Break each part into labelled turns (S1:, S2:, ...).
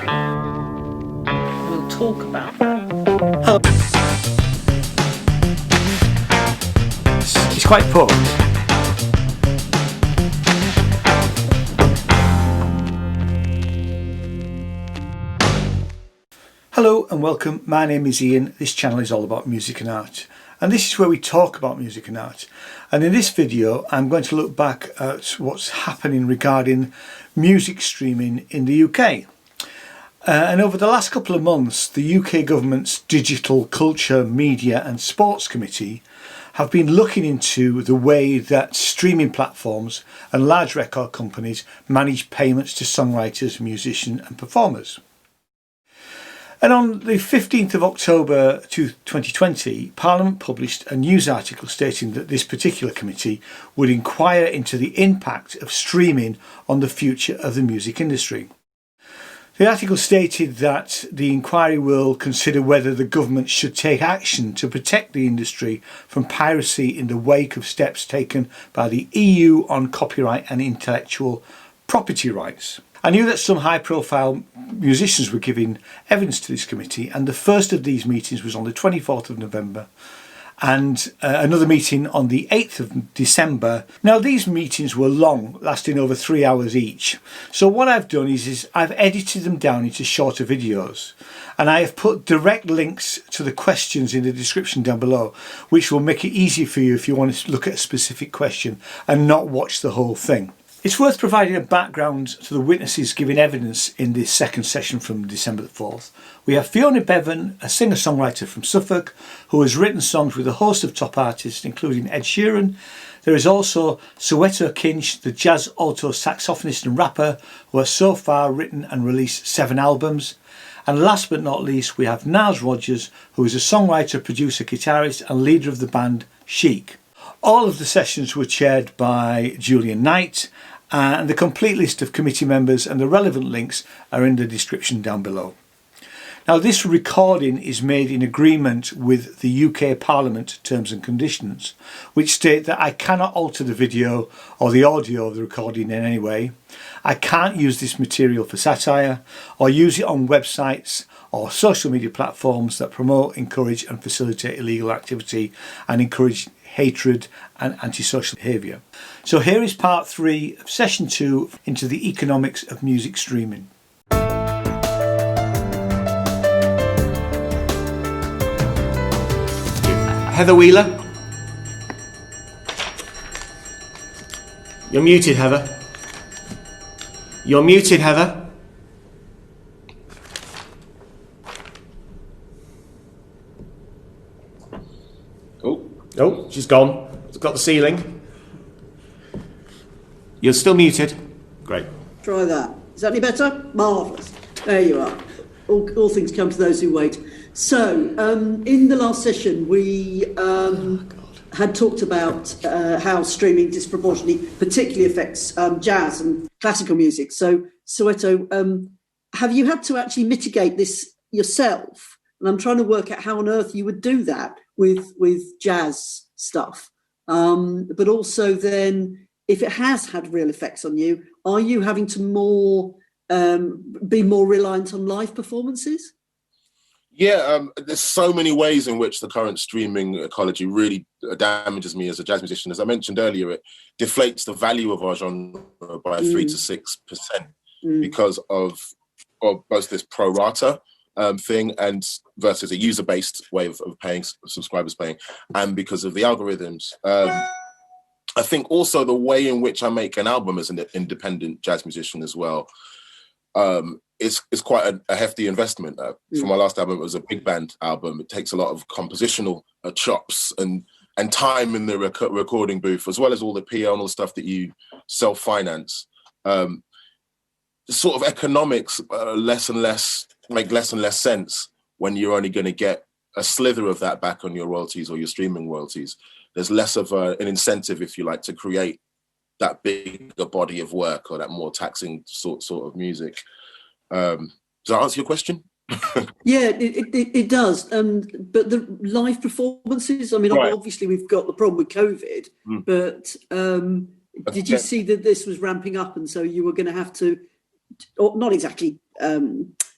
S1: We'll talk about that.
S2: It's quite poor. Hello and welcome. My name is Ian. This channel is all about music and art. And this is where we talk about music and art. And in this video, I'm going to look back at what's happening regarding music streaming in the UK. And over the last couple of months, the UK government's Digital Culture, Media and Sports Committee have been looking into the way that streaming platforms and large record companies manage payments to songwriters, musicians and performers. And on the 15th of October 2020, Parliament published a news article stating that this particular committee would inquire into the impact of streaming on the future of the music industry. The article stated that the inquiry will consider whether the government should take action to protect the industry from piracy in the wake of steps taken by the EU on copyright and intellectual property rights. I knew that some high-profile musicians were giving evidence to this committee, and the first of these meetings was on the 24th of November and another meeting on the 8th of December. Now these meetings were long, lasting over 3 hours each. So what I've done is I've edited them down into shorter videos, and I have put direct links to the questions in the description down below, which will make it easier for you if you want to look at a specific question and not watch the whole thing. It's worth providing a background to the witnesses giving evidence in this second session from December the 4th. We have Fiona Bevan, a singer-songwriter from Suffolk, who has written songs with a host of top artists, including Ed Sheeran. There is also Soweto Kinch, the jazz alto saxophonist and rapper, who has so far written and released 7 albums. And last but not least, we have Nile Rodges, who is a songwriter, producer, guitarist and leader of the band Chic. All of the sessions were chaired by Julian Knight, and the complete list of committee members and the relevant links are in the description down below. Now this recording is made in agreement with the UK Parliament Terms and Conditions, which state that I cannot alter the video or the audio of the recording in any way. I can't use this material for satire or use it on websites or social media platforms that promote, encourage and facilitate illegal activity and encourage hatred and antisocial behaviour. So here is part 3 of session 2 into the economics of music streaming. Heather Wheeler. You're muted, Heather. You're muted, Heather. Oh, she's gone. It's got the ceiling. You're still muted. Great.
S3: Try that. Is that any better? Marvellous. There you are. All things come to those who wait. So, in the last session, we had talked about how streaming disproportionately particularly affects jazz and classical music. So, Soweto, have you had to actually mitigate this yourself? And I'm trying to work out how on earth you would do that with jazz stuff. But also then, if it has had real effects on you, are you having to be more reliant on live performances?
S4: Yeah, there's so many ways in which the current streaming ecology really damages me as a jazz musician. As I mentioned earlier, it deflates the value of our genre by 3 to 6% because of both this pro rata thing and versus a user-based way of paying, subscribers paying, and because of the algorithms. I think also the way in which I make an album as an independent jazz musician as well is quite a hefty investment. For my last album, it was a big band album. It takes a lot of compositional chops and time in the recording booth, as well as all the PA and all the stuff that you self-finance. The sort of economics make less and less sense when you're only going to get a slither of that back on your royalties or your streaming royalties. There's less of an incentive, if you like, to create that bigger body of work or that more taxing sort of music. Does that answer your question?
S3: Yeah, it does. But the live performances, I mean, right. Obviously we've got the problem with COVID, but did you see that this was ramping up and so you were going to have to, or not exactly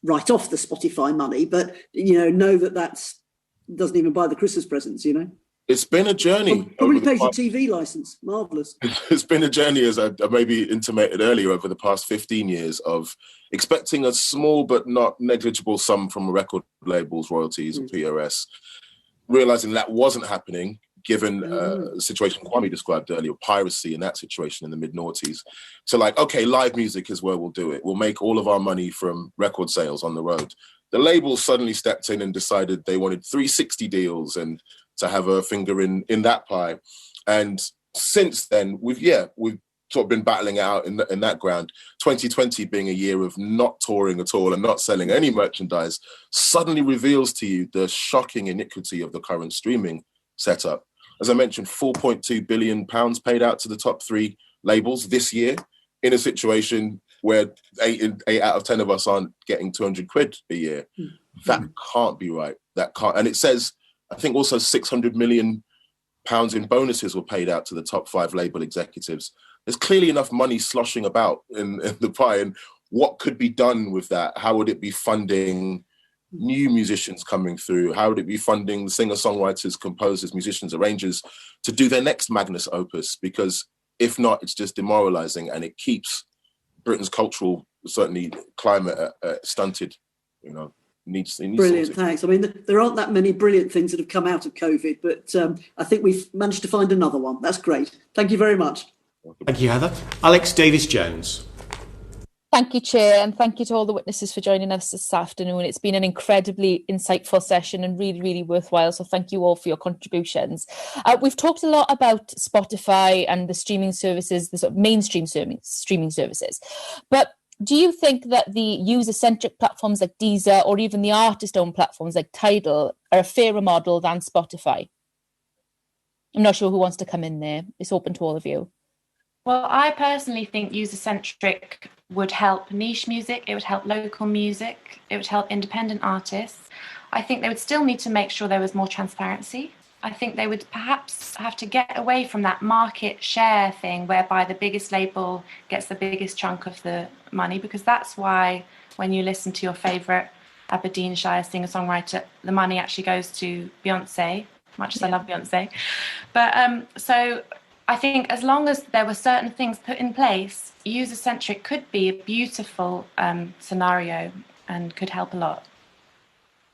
S3: write off the Spotify money, but know that doesn't even buy the Christmas presents.
S4: It's been a journey.
S3: Probably pays your TV license. Marvellous.
S4: It's been a journey, as I maybe intimated earlier, over the past 15 years of expecting a small but not negligible sum from record labels, royalties, and PRS, realising that wasn't happening, given the situation Kwame described earlier, piracy and that situation in the mid-noughties. So okay, live music is where we'll do it. We'll make all of our money from record sales on the road. The labels suddenly stepped in and decided they wanted 360 deals and to have a finger in that pie. And since then, we've sort of been battling it out in that ground. 2020 being a year of not touring at all and not selling any merchandise suddenly reveals to you the shocking iniquity of the current streaming setup. As I mentioned, £4.2 billion paid out to the top 3 labels this year in a situation where 8 out of 10 of us aren't getting 200 quid a year. That can't be right. That can't. And it says, I think also £600 million in bonuses were paid out to the top 5 label executives. There's clearly enough money sloshing about in the pie. And what could be done with that? How would it be funding new musicians coming through? How would it be funding singer-songwriters, composers, musicians, arrangers to do their next magnus opus? Because if not, it's just demoralizing and it keeps Britain's cultural, certainly climate stunted, Needs
S3: brilliant, thanks. I mean, there aren't that many brilliant things that have come out of COVID, but I think we've managed to find another one. That's great. Thank you very much.
S5: Thank you, Heather. Alex Davis-Jones.
S6: Thank you, Chair, and thank you to all the witnesses for joining us this afternoon. It's been an incredibly insightful session and really, really worthwhile, so thank you all for your contributions. We've talked a lot about Spotify and the streaming services, the sort of mainstream streaming services, but do you think that the user-centric platforms like Deezer or even the artist-owned platforms like Tidal are a fairer model than Spotify? I'm not sure who wants to come in there. It's open to all of you.
S1: Well, I personally think user-centric would help niche music, it would help local music, it would help independent artists. I think they would still need to make sure there was more transparency. I think they would perhaps have to get away from that market share thing whereby the biggest label gets the biggest chunk of the money, because that's why when you listen to your favourite Aberdeenshire singer-songwriter, the money actually goes to Beyonce, much as I love Beyonce. But so I think as long as there were certain things put in place, user-centric could be a beautiful scenario and could help a lot.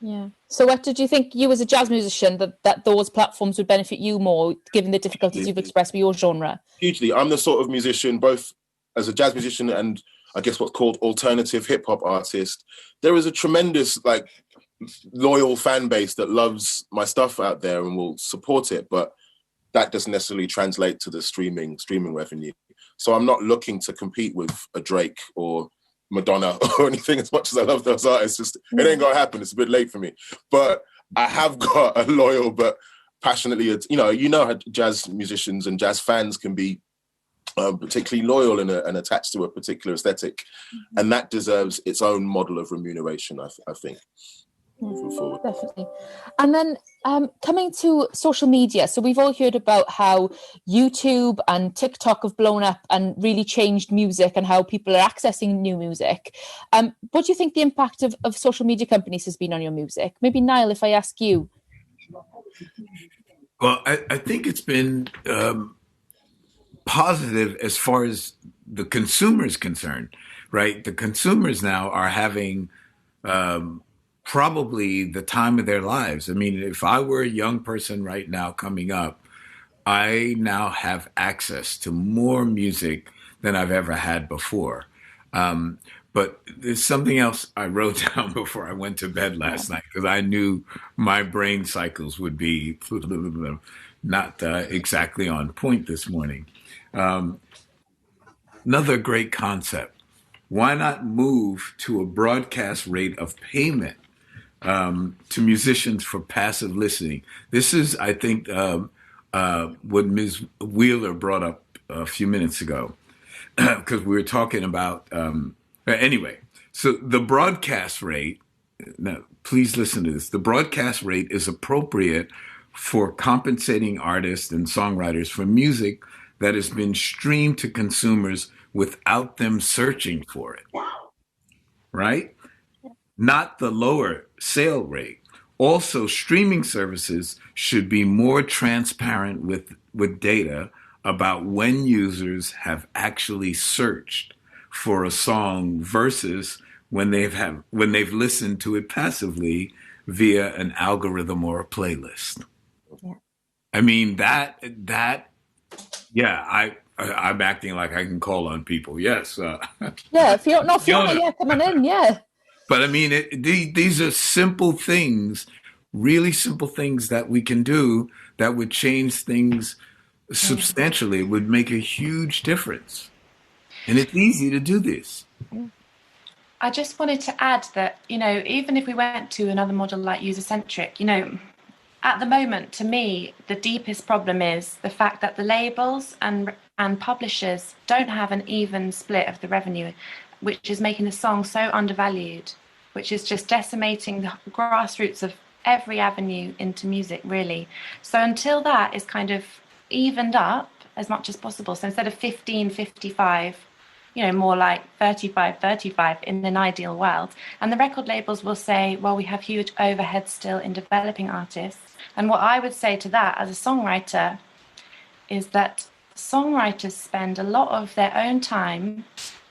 S6: Yeah. So what did you think, you as a jazz musician, that those platforms would benefit you more, given the difficulties you've expressed with your genre?
S4: Hugely. I'm the sort of musician, both as a jazz musician and I guess what's called alternative hip hop artist. There is a tremendous loyal fan base that loves my stuff out there and will support it, but that doesn't necessarily translate to the streaming revenue. So I'm not looking to compete with a Drake or Madonna or anything. As much as I love those artists, it ain't gonna happen. It's a bit late for me, but I have got a loyal but passionately, how jazz musicians and jazz fans can be particularly loyal and attached to a particular aesthetic, and that deserves its own model of remuneration, I think. Moving forward.
S6: Definitely. And then coming to social media, so we've all heard about how YouTube and TikTok have blown up and really changed music and how people are accessing new music. What do you think the impact of social media companies has been on your music? Maybe Niall, if I ask you.
S7: Well, I think it's been positive as far as the consumer is concerned, right? The consumers now are having probably the time of their lives. I mean, if I were a young person right now coming up, I now have access to more music than I've ever had before. But there's something else I wrote down before I went to bed last night, because I knew my brain cycles would be not exactly on point this morning. Another great concept. Why not move to a broadcast rate of payment to musicians for passive listening? This is, I think, what Ms. Wheeler brought up a few minutes ago, because we were talking about, anyway, so the broadcast rate, now please listen to this, the broadcast rate is appropriate for compensating artists and songwriters for music that has been streamed to consumers without them searching for it. Wow. Right? not the lower sale rate. Also, streaming services should be more transparent with data about when users have actually searched for a song versus when they've listened to it passively via an algorithm or a playlist.
S6: Yeah.
S7: I mean I'm acting like I can call on people. Yes.
S6: Yeah, Fiona, yeah, come on in, yeah.
S7: But I mean, these are simple things, really simple things that we can do that would change things substantially. It would make a huge difference. And it's easy to do this.
S1: I just wanted to add that, even if we went to another model like user-centric, at the moment, to me, the deepest problem is the fact that the labels and publishers don't have an even split of the revenue, which is making the song so undervalued, which is just decimating the grassroots of every avenue into music, really. So until that is kind of evened up as much as possible, so instead of 15-55, more like 35-35 in an ideal world. And the record labels will say, well, we have huge overhead still in developing artists. And what I would say to that as a songwriter is that songwriters spend a lot of their own time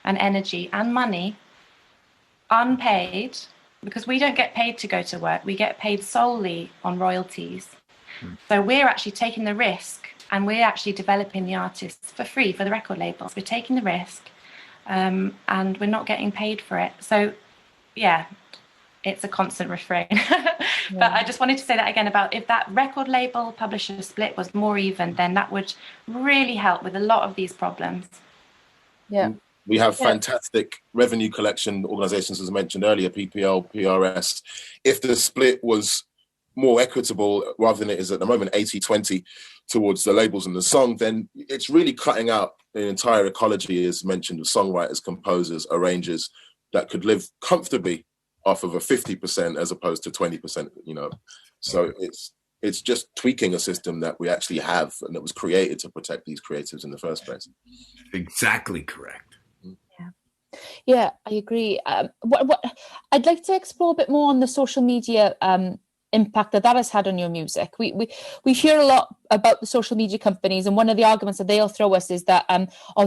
S1: and energy and money unpaid, because we don't get paid to go to work. We get paid solely on royalties. So we're actually taking the risk, and we're actually developing the artists for free for the record labels. We're taking the risk. And we're not getting paid for it. So, yeah, it's a constant refrain. But I just wanted to say that again about if that record label publisher split was more even, then that would really help with a lot of these problems.
S6: Yeah.
S4: We have fantastic revenue collection organizations, as I mentioned earlier, PPL, PRS. If the split was more equitable rather than it is at the moment, 80-20 towards the labels and the song, then it's really cutting out an entire ecology, as mentioned, of songwriters, composers, arrangers that could live comfortably off of a 50% as opposed to 20%, So it's just tweaking a system that we actually have and that was created to protect these creatives in the first place.
S7: Exactly correct.
S6: Yeah, I agree. What I'd like to explore a bit more on the social media impact that has had on your music. We hear a lot about the social media companies, and one of the arguments that they'll throw us is that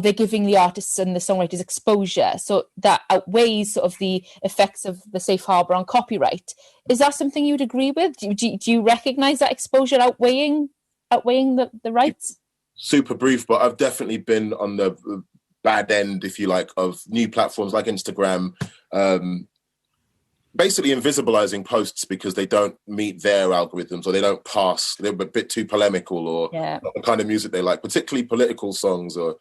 S6: they're giving the artists and the songwriters exposure, so that outweighs sort of the effects of the safe harbour on copyright. Is that something you would agree with? Do you recognise that exposure outweighing the rights?
S4: Super brief, but I've definitely been on the bad end, if you like, of new platforms like Instagram, basically invisibilizing posts because they don't meet their algorithms or they don't pass. They're a bit too polemical or not the kind of music they like, particularly political songs or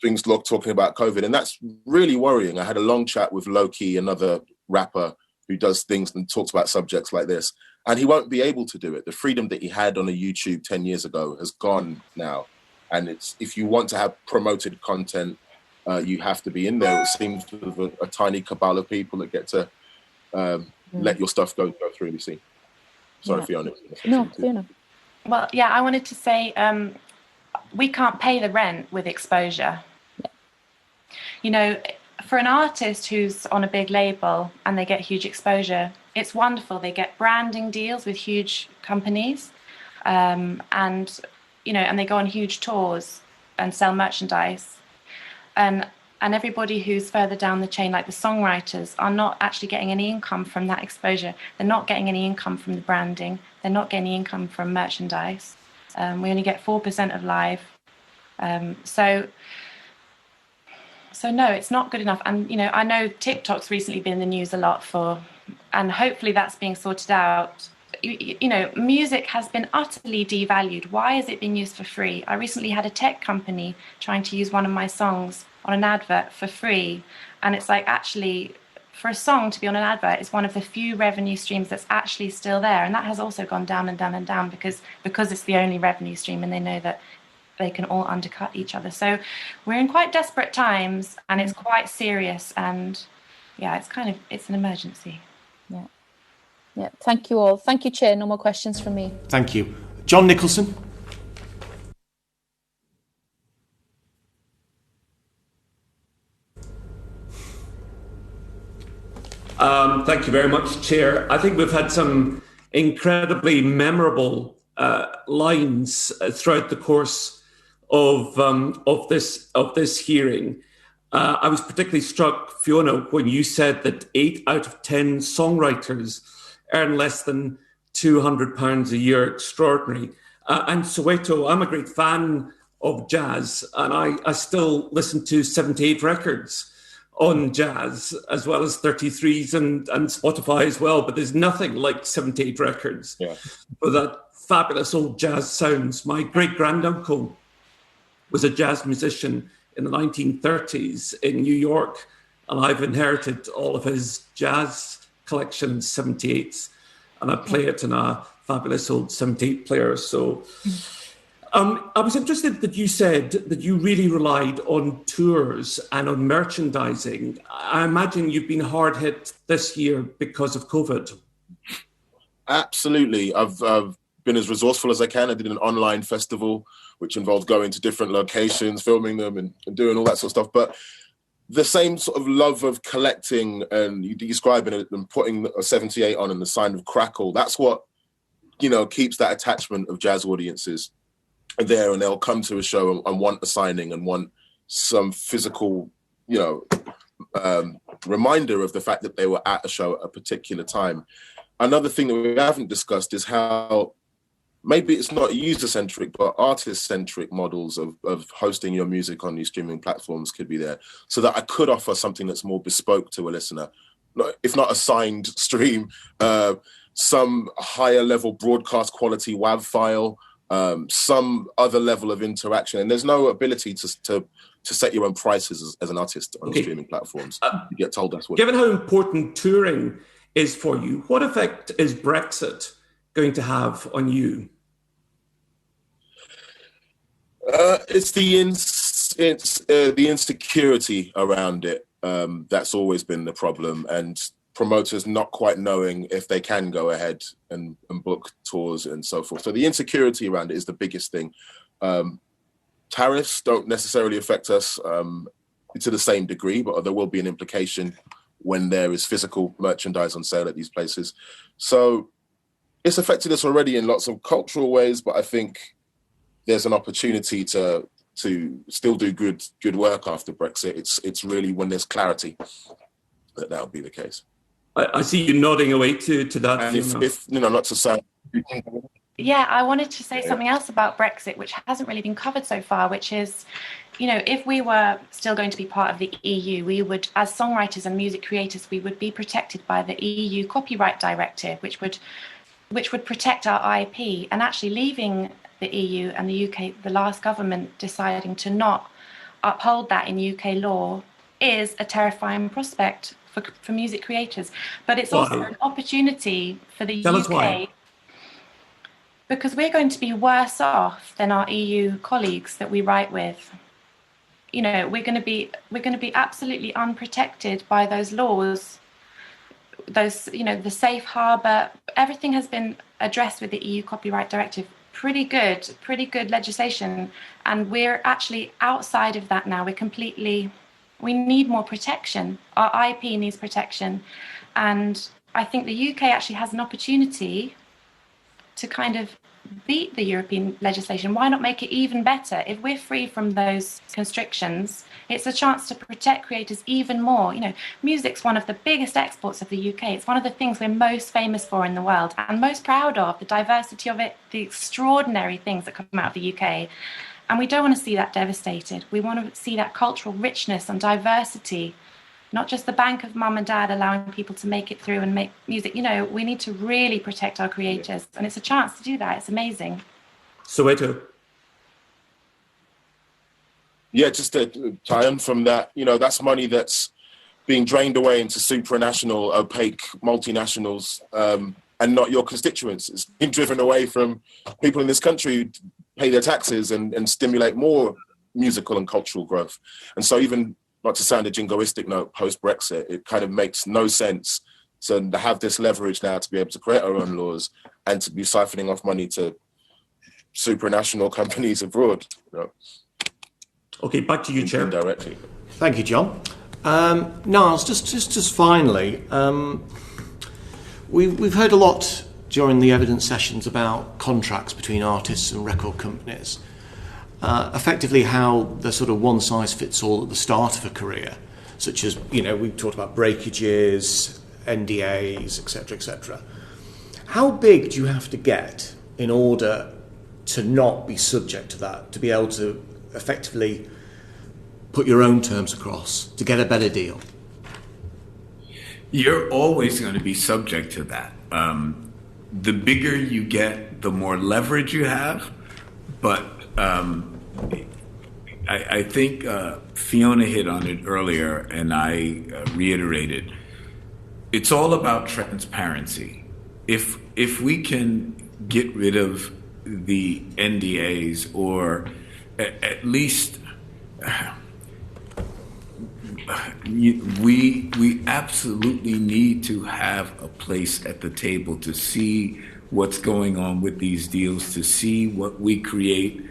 S4: things like talking about COVID. And that's really worrying. I had a long chat with Loki, another rapper who does things and talks about subjects like this, and he won't be able to do it. The freedom that he had on a YouTube 10 years ago has gone now. And it's, if you want to have promoted content, you have to be in there. It seems to have a tiny cabal of people that get to let your stuff go through the scene. Sorry, Fiona.
S6: No, Fiona.
S1: Well, yeah, I wanted to say we can't pay the rent with exposure. For an artist who's on a big label and they get huge exposure, it's wonderful. They get branding deals with huge companies, and they go on huge tours and sell merchandise. And everybody who's further down the chain, like the songwriters, are not actually getting any income from that exposure. They're not getting any income from the branding. They're not getting any income from merchandise. We only get 4% of live. So no, it's not good enough. And, I know TikTok's recently been in the news a lot and hopefully that's being sorted out. Music has been utterly devalued. Why is it being used for free? I recently had a tech company trying to use one of my songs on an advert for free. And it's like, actually, for a song to be on an advert is one of the few revenue streams that's actually still there. And that has also gone down and down and down because it's the only revenue stream and they know that they can all undercut each other. So we're in quite desperate times and it's quite serious. And yeah, it's an emergency.
S6: Yeah. Yeah, thank you all. Thank you, Chair. No more questions from me.
S5: Thank you. John Nicholson.
S8: Thank you very much, Chair. I think we've had some incredibly memorable lines throughout the course of this hearing. I was particularly struck, Fiona, when you said that 8 out of 10 songwriters earn less than £200 a year. Extraordinary. And Soweto, I'm a great fan of jazz, and I still listen to 78 records on jazz, as well as 33s and Spotify as well, but there's nothing like 78 records for that fabulous old jazz sounds. My great-granduncle was a jazz musician in the 1930s in New York, and I've inherited all of his jazz collection, 78s, and I play it in a fabulous old 78 player. So I was interested that you said that you really relied on tours and on merchandising. I imagine you've been hard hit this year because of COVID.
S4: Absolutely. I've been as resourceful as I can. I did an online festival, which involved going to different locations, filming them and doing all that sort of stuff. But the same sort of love of collecting and you describing it and putting a 78 on and the sign of crackle, that's what, keeps that attachment of jazz audiences there, and they'll come to a show and want a signing and want some physical, reminder of the fact that they were at a show at a particular time. Another thing that we haven't discussed is how maybe it's not user-centric, but artist-centric models of hosting your music on these streaming platforms could be there, so that I could offer something that's more bespoke to a listener, if not a signed stream, some higher level broadcast quality WAV file, some other level of interaction. And there's no ability to set your own prices as an artist on streaming platforms. You get told that's what.
S8: Given how important touring is for you, what effect is Brexit going to have on you?
S4: It's the insecurity around it. That's always been the problem, and promoters not quite knowing if they can go ahead and book tours and so forth. So the insecurity around it is the biggest thing. Tariffs don't necessarily affect us to the same degree, but there will be an implication when there is physical merchandise on sale at these places. So it's affected us already in lots of cultural ways, but I think there's an opportunity to still do good work after Brexit. It's really when there's clarity that'll be the case.
S8: I see you nodding away to that.
S4: And if not to sound.
S1: Yeah, I wanted to say something else about Brexit, which hasn't really been covered so far, which is, if we were still going to be part of the EU, we would, as songwriters and music creators, we would be protected by the EU Copyright Directive, which would protect our IP. And actually leaving the EU and the UK, the last government deciding to not uphold that in UK law is a terrifying prospect for music creators. But it's also an opportunity for the
S8: Tell
S1: UK.
S8: Us why.
S1: Because we're going to be worse off than our EU colleagues that we write with. We're going to be absolutely unprotected by those laws. Those, the safe harbour, everything has been addressed with the EU Copyright Directive. Pretty good legislation, and we're actually outside of that now. We need more protection. Our IP needs protection, and I think the UK actually has an opportunity to kind of beat the European legislation. Why not make it even better? If we're free from those constrictions, it's a chance to protect creators even more. Music's one of the biggest exports of the UK. It's one of the things we're most famous for in the world and most proud of, the diversity of it, the extraordinary things that come out of the UK. And we don't want to see that devastated. We want to see that cultural richness and diversity, not just the bank of mum and dad allowing people to make it through and make music. We need to really protect our creators, and it's a chance to do that. It's amazing.
S8: Soweto.
S4: Yeah, just to tie on from that, that's money that's being drained away into supranational, opaque multinationals, and not your constituents. It's being driven away from people in this country who pay their taxes and stimulate more musical and cultural growth. And so even, not to sound a jingoistic note, post-Brexit, it kind of makes no sense to have this leverage now to be able to create our own laws and to be siphoning off money to supranational companies abroad.
S8: Okay, back to you, Chair.
S4: Directly.
S5: Thank you, John. Niles, just finally, we've heard a lot during the evidence sessions about contracts between artists and record companies. Effectively how they're sort of one size fits all at the start of a career, such as, we talked about breakages, NDAs, etc., etc. How big do you have to get in order to not be subject to that, to be able to effectively put your own terms across to get a better deal?
S7: You're always going to be subject to that. The bigger you get, the more leverage you have. But I think Fiona hit on it earlier, and I reiterated. It's all about transparency. If we can get rid of the NDAs, or at least we absolutely need to have a place at the table to see what's going on with these deals, to see what we create,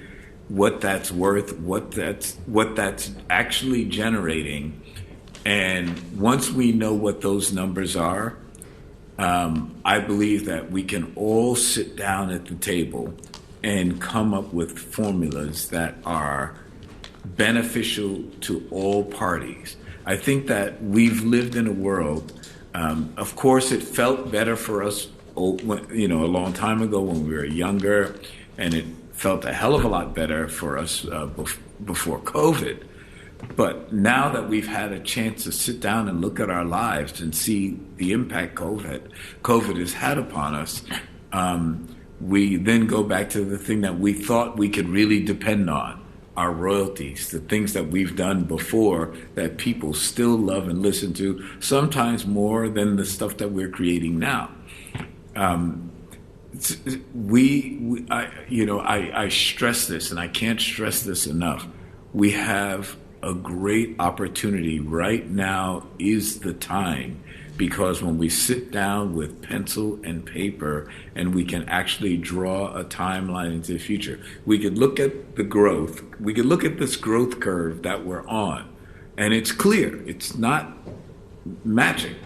S7: what that's worth, what that's actually generating. And once we know what those numbers are, I believe that we can all sit down at the table and come up with formulas that are beneficial to all parties. I think that we've lived in a world, of course it felt better for us, a long time ago when we were younger, and it felt a hell of a lot better for us before COVID. But now that we've had a chance to sit down and look at our lives and see the impact COVID has had upon us, we then go back to the thing that we thought we could really depend on, our royalties, the things that we've done before that people still love and listen to, sometimes more than the stuff that we're creating now. I stress this, and I can't stress this enough. We have a great opportunity. Right now is the time, because when we sit down with pencil and paper and we can actually draw a timeline into the future, we could look at the growth. We could look at this growth curve that we're on, and it's clear. It's not magic.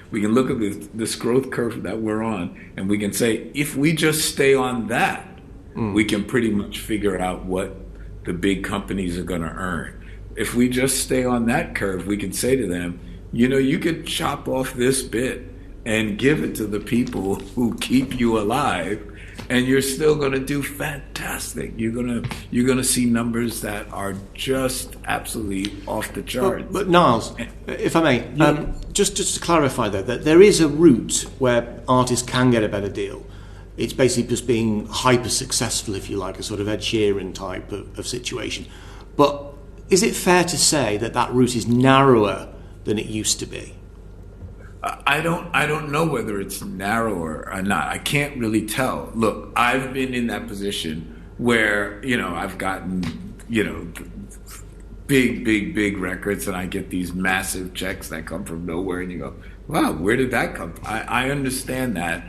S7: We can look at this growth curve that we're on, and we can say, if we just stay on that, we can pretty much figure out what the big companies are going to earn. If we just stay on that curve, we can say to them, you could chop off this bit and give it to the people who keep you alive, and you're still going to do fantastic. You're going to see numbers that are just absolutely off the charts.
S5: But Niles, if I may, just to clarify that there is a route where artists can get a better deal. It's basically just being hyper successful, if you like, a sort of Ed Sheeran type of situation. But is it fair to say that route is narrower than it used to be?
S7: I don't know whether it's narrower or not. I can't really tell. Look, I've been in that position where, I've gotten, big records, and I get these massive checks that come from nowhere, and you go, wow, where did that come from? I understand that.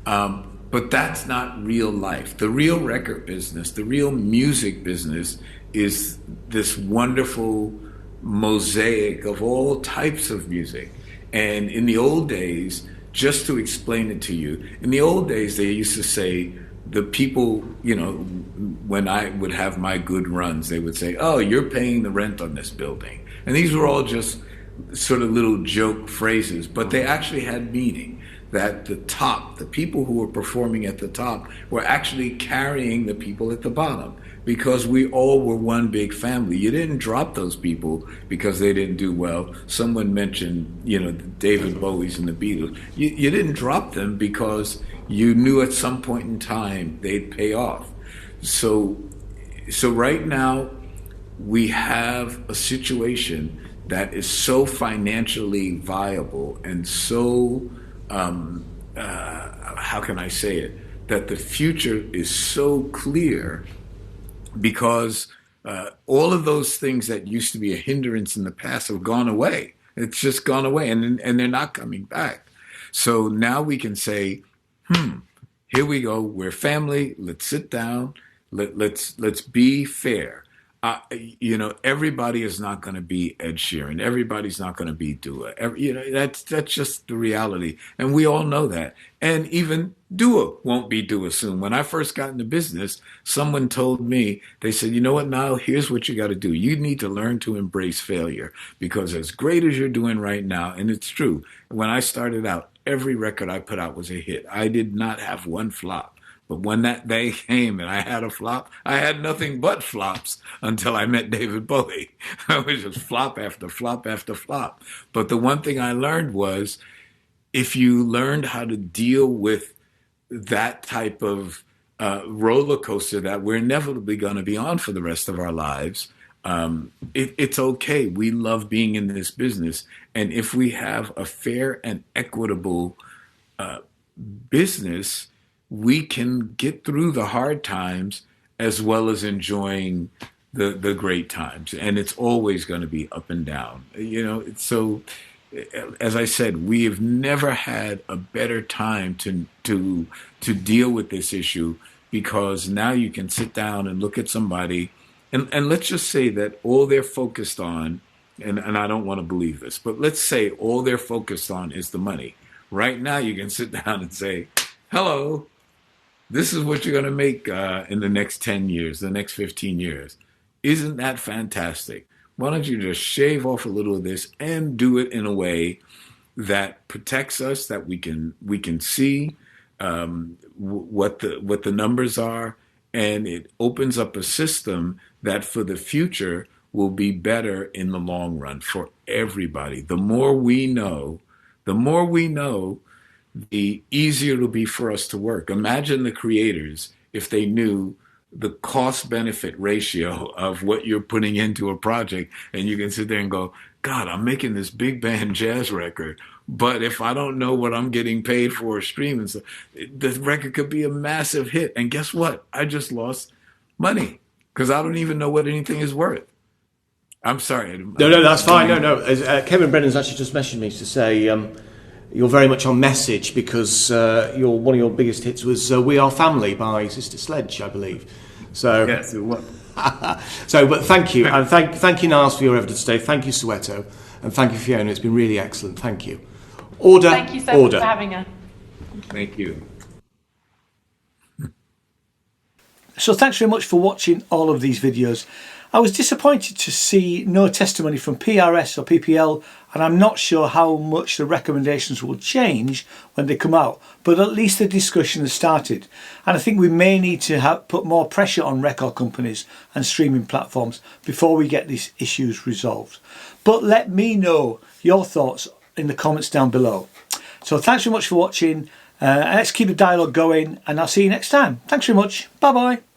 S7: But that's not real life. The real record business, the real music business is this wonderful mosaic of all types of music. And in the old days, just to explain it to you, in the old days, they used to say, the people, when I would have my good runs, they would say, oh, you're paying the rent on this building. And these were all just sort of little joke phrases, but they actually had meaning. That the people who were performing at the top were actually carrying the people at the bottom, because we all were one big family. You didn't drop those people because they didn't do well. Someone mentioned, David Bowie's and the Beatles. You didn't drop them because you knew at some point in time they'd pay off. So right now we have a situation that is so financially viable and so how can I say it, that the future is so clear, because all of those things that used to be a hindrance in the past have gone away. It's just gone away, and they're not coming back. So now we can say, here we go, we're family, let's sit down, let's be fair. you know, everybody is not going to be Ed Sheeran. Everybody's not going to be Dua. You know, that's just the reality, and we all know that. And even Dua won't be Dua soon. When I first got into business, someone told me, they said, you know what, Niall, here's what you got to do. You need to learn to embrace failure, because as great as you're doing right now, and it's true, when I started out, every record I put out was a hit. I did not have one flop. But when that day came and I had a flop, I had nothing but flops until I met David Bowie. I was just flop after flop after flop. But the one thing I learned was, if you learned how to deal with that type of roller coaster that we're inevitably going to be on for the rest of our lives, it's okay. We love being in this business. And if we have a fair and equitable business, we can get through the hard times as well as enjoying the great times. And it's always going to be up and down. You know, so as I said, we have never had a better time to deal with this issue, because now you can sit down and look at somebody, and let's just say that all they're focused on, and I don't want to believe this, but let's say all they're focused on is the money. Right now you can sit down and say, hello, this is what you're going to make in the next 10 years, the next 15 years. Isn't that fantastic? Why don't you just shave off a little of this and do it in a way that protects us, that we can see what the numbers are, and it opens up a system that for the future will be better in the long run for everybody. The more we know, the easier it'll be for us to work. Imagine the creators if they knew the cost-benefit ratio of what you're putting into a project, and you can sit there and go, God, I'm making this big band jazz record, but if I don't know what I'm getting paid for streaming, so the record could be a massive hit. And guess what? I just lost money because I don't even know what anything is worth. I'm sorry.
S5: No, that's fine. No. Kevin Brennan's actually just messaged me to say, you're very much on message, because one of your biggest hits was "We Are Family" by Sister Sledge, I believe. So
S7: yes, it was.
S5: But thank you, and thank you, Niles, for your evidence today. Thank you, Soweto, and thank you, Fiona. It's been really excellent. Thank you. Order.
S1: Thank you so much for having us.
S7: Thank you.
S2: So thanks very much for watching all of these videos. I was disappointed to see no testimony from PRS or PPL, and I'm not sure how much the recommendations will change when they come out, but at least the discussion has started. And I think we may need to put more pressure on record companies and streaming platforms before we get these issues resolved. But let me know your thoughts in the comments down below. So thanks very much for watching. Let's keep the dialogue going, and I'll see you next time. Thanks very much. Bye bye.